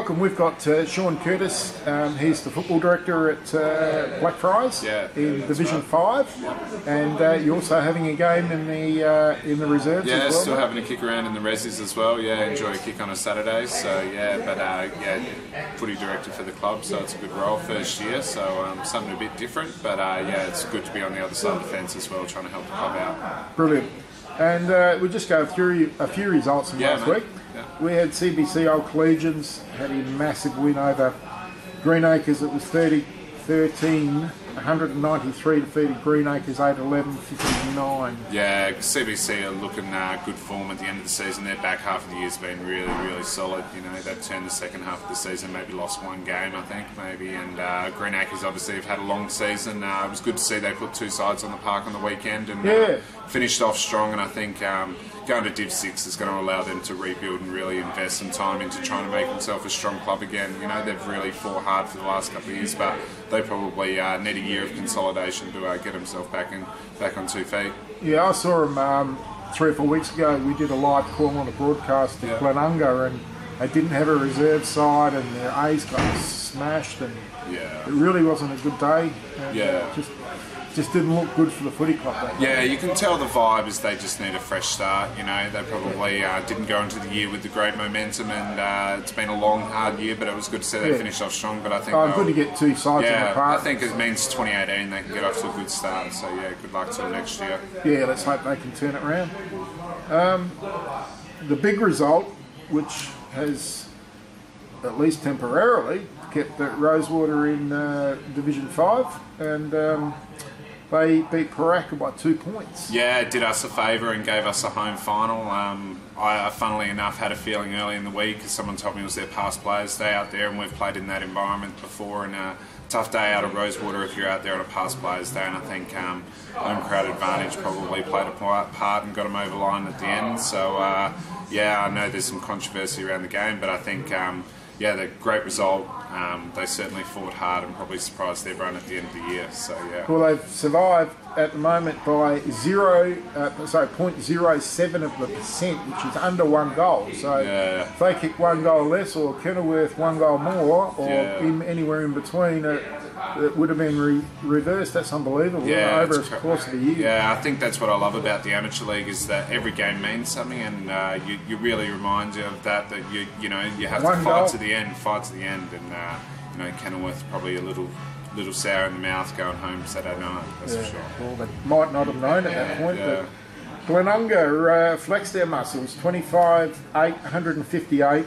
welcome. We've got Shaun Curtis. He's the football director at Blackfriars in Division 5, and you're also having a game in the reserves as well. Yeah, still having a kick around in the resis as well. Yeah, enjoy a kick on a Saturday. So footy director for the club, so it's a good role first year. So something a bit different, but it's good to be on the other side of the fence as well, trying to help the club out. Brilliant. And we'll just go through a few results from last week. Yeah. We had CBC Old Collegians had a massive win over Greenacres. It was 30-13, 193 defeated Greenacres, 8-11, 59. Yeah, CBC are looking good form at the end of the season. Their back half of the year's been really, really solid. You know, they've turned the second half of the season, maybe lost one game, I think, maybe. And Greenacres obviously have had a long season. It was good to see they put two sides on the park on the weekend and finished off strong. And I think going to Div 6 is going to allow them to rebuild and really invest some time into trying to make themselves a strong club again. You know, they've really fought hard for the last couple of years, but they probably need a year of consolidation to get themselves back on 2 feet. Yeah, I saw them 3 or 4 weeks ago. We did a live call on a broadcast at Glenunga, and they didn't have a reserve side, and their A's got smashed, and it really wasn't a good day. And, just didn't look good for the footy club that day. Yeah, you can tell the vibe is they just need a fresh start. You know, they probably didn't go into the year with the great momentum, and it's been a long, hard year, but it was good to see they finished off strong. But I think good to get two sides on the park. I think it means 2018 they can get off to a good start. So good luck to them next year. Yeah, let's hope they can turn it around. The big result, which has at least temporarily kept Rosewater in Division 5, and they beat Paraka by 2 points. Yeah, it did us a favour and gave us a home final. I, funnily enough, had a feeling early in the week, because someone told me it was their past players' day out there, and we've played in that environment before, and a tough day out of Rosewater if you're out there on a past players' day, and I think home crowd advantage probably played a part and got them over the line at the end. So, I know there's some controversy around the game, but I think the great result. They certainly fought hard and probably surprised everyone at the end of the year. So Well, they've survived at the moment by 0.07%, which is under 1 goal. So if they kick 1 goal less, or Kenilworth 1 goal more, or anywhere in between, it would have been reversed. That's unbelievable. Over the course of the year. Yeah, I think that's what I love about the amateur league, is that every game means something, and you really remind you of that you have to fight to the end, and Kenilworth probably a little sour in the mouth going home Saturday night. That's for sure. Well, they might not have known at that point, but Glenunga flexed their muscles, 25-8, 158.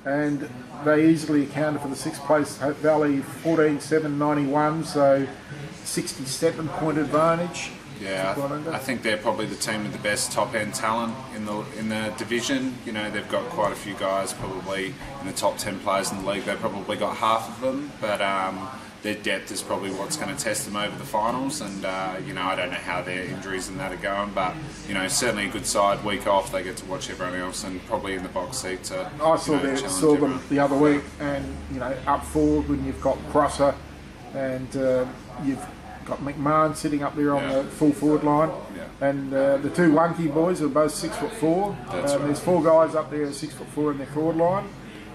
And they easily accounted for the 6th place Hope Valley, 14-7, 91, so 67-point advantage. Yeah, I think they're probably the team with the best top-end talent in the division. You know, they've got quite a few guys probably in the top 10 players in the league. They've probably got half of them, but their depth is probably what's going to test them over the finals. And I don't know how their injuries and that are going, but certainly a good side. Week off, they get to watch everyone else, and probably in the box seat to. I saw them the other week, and up forward when you've got Crosser, and you've got McMahon sitting up there on the full forward line, and the two Wunky boys are both 6'4". There's 4 guys up there 6'4" in their forward line.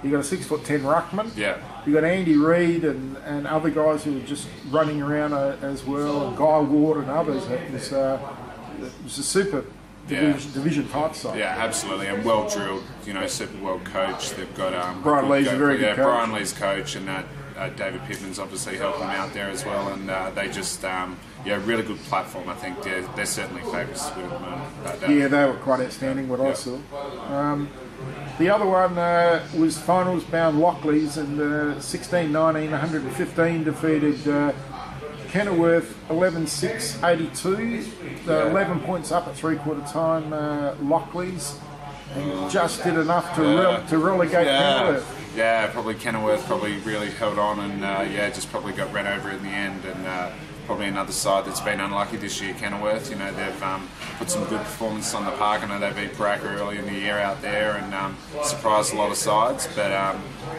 You've got a 6'10" ruckman. You've got Andy Reid and other guys who are just running around as well, and Guy Ward and others. It was a super division type side. Yeah, absolutely, and well drilled. Super well coached. They've got Brian Lee's a very good coach. Brian Lee's coach, and David Pittman's obviously helping them out there as well, and they just really good platform. I think they're certainly favourites to win at the moment. They were quite outstanding. What I saw. The other one was finals bound Lockleys, and 16-19, 115 defeated Kenilworth 11-6, 82. 11 points up at 3/4 time. Lockleys, and just did enough to relegate Kenilworth. Yeah, probably Kenilworth probably really held on, and just probably got ran over in the end, and probably another side that's been unlucky this year, Kenilworth. They've put some good performances on the park. I know they beat Paraka early in the year out there, and surprised a lot of sides, but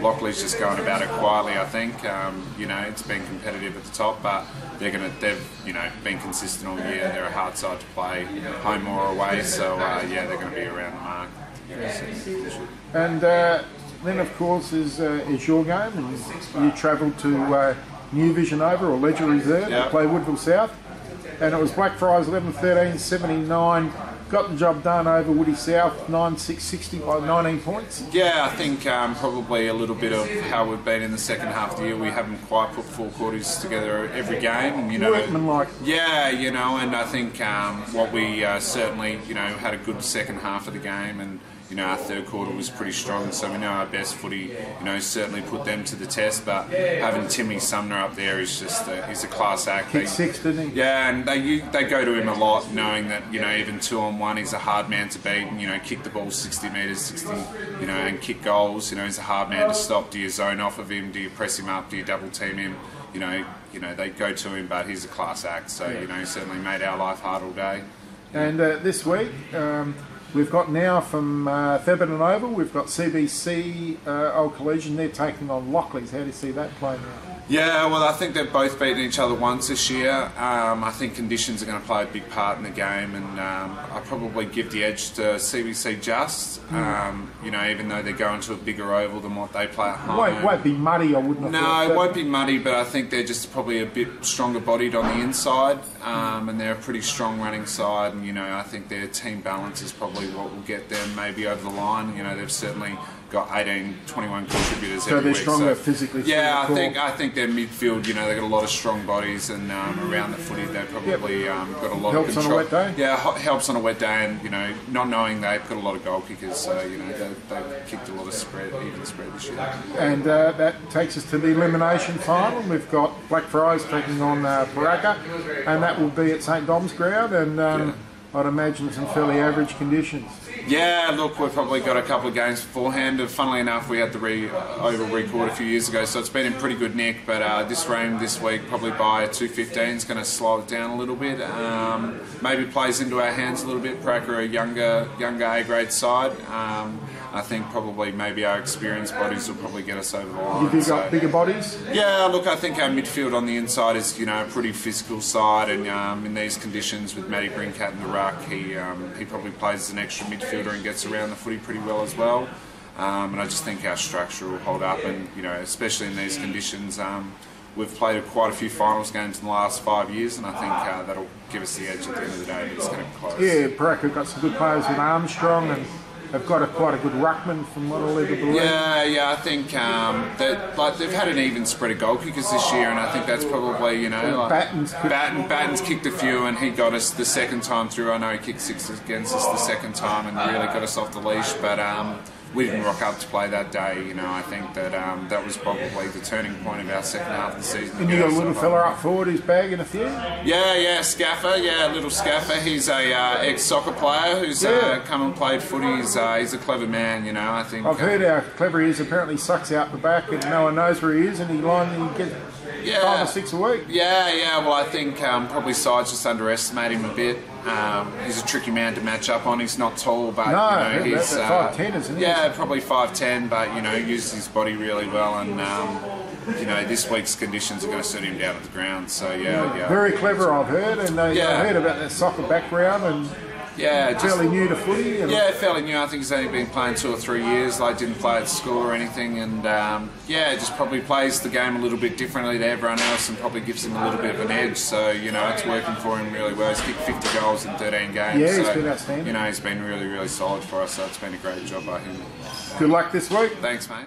Lockley's just going about it quietly, I think. It's been competitive at the top, but they've been consistent all year. They're a hard side to play, home or away, so they're going to be around the mark. And then of course is your game, and you travelled to New Vision Over or Ledger Reserve to play Woodville South, and it was Blackfriars 11-13, 79. Got the job done over Woody South, 9-6-60 by 19 points. Yeah, I think probably a little bit of how we've been in the second half of the year. We haven't quite put full quarters together every game, and Workmanlike. Yeah, and I think what we certainly had a good second half of the game, and our third quarter was pretty strong, so we know our best footy, certainly put them to the test. But having Timmy Sumner up there is just he's a class act. Kicked 6, didn't he? Yeah, and they go to him a lot, knowing that even 2-on-1 he's a hard man to beat, and kick the ball 60 metres, and kick goals. He's a hard man to stop. Do you zone off of him? Do you press him up? Do you double team him? They go to him, but he's a class act. So he certainly made our life hard all day. And this week. We've got now from Thebarton Oval, we've got CBC Old Collegian. They're taking on Lockleys. How do you see that playing out? Yeah, well, I think they've both beaten each other once this year. I think conditions are going to play a big part in the game, and I probably give the edge to CBC just. Even though they're going to a bigger oval than what they play at home. It won't be muddy, I wouldn't have thought. No, it won't be muddy, but I think they're just probably a bit stronger bodied on the inside, and they're a pretty strong running side, and I think their team balance is probably what will get them maybe over the line. They've certainly got 18, 21 contributors every week. So they're stronger physically. Yeah, I think their midfield, they've got a lot of strong bodies, and around the footy they've probably got a lot of control. Helps on a wet day? Yeah, helps on a wet day, and not knowing they've got a lot of goal kickers, so they've kicked a lot of even spread this year. And that takes us to the elimination final. We've got Blackfriars taking on Paraka, and that will be at St Dom's ground, and I'd imagine some fairly average conditions. Yeah, look, we've probably got a couple of games beforehand. Funnily enough, we had the oval record a few years ago, so it's been in pretty good nick. But this rain this week, probably by 2:15, is going to slow it down a little bit. Maybe plays into our hands a little bit. Pracker are a younger A-grade side. I think probably maybe our experienced bodies will probably get us over the line. Have you got bigger bodies? Yeah, look, I think our midfield on the inside is a pretty physical side, and in these conditions with Matty Brincat in the ruck, he probably plays as an extra midfielder and gets around the footy pretty well as well. And I just think our structure will hold up, and especially in these conditions. We've played quite a few finals games in the last 5 years, and I think that'll give us the edge at the end of the day. But it's going to be close. Yeah, Paraka got some good players with Armstrong, and they've got quite a good ruckman from what I led to believe. Yeah, I think they've had an even spread of goal kickers this year, and I think that's probably Batten's kicked a few, and he got us the second time through. I know he kicked 6 against us the second time and really got us off the leash, but we didn't rock up to play that day. I think that was probably the turning point of our second half of the season. And you got a little fella up forward who's bagging a few? Yeah, Scaffer. Yeah, little Scaffer. He's a ex-soccer player who's come and played footy. He's a clever man, I think. I've heard how clever he is. Apparently sucks out the back and no one knows where he is, and he gets 5 or 6 a week. Yeah. Well, I think probably sides just underestimate him a bit. He's a tricky man to match up on. He's not tall, but he's 5'10", isn't he? Yeah, probably 5'10", but uses his body really well, and this week's conditions are going to suit him down at the ground. So yeah. Very clever, I've heard, and I heard about that soccer background and. Yeah, fairly new to footy. Fairly new. I think he's only been playing 2 or 3 years. Didn't play at school or anything, and just probably plays the game a little bit differently to everyone else, and probably gives him a little bit of an edge. So it's working for him really well. He's kicked 50 goals in 13 games. Yeah, he's been outstanding. He's been really, really solid for us. So it's been a great job by him. Good luck this week. Thanks, mate.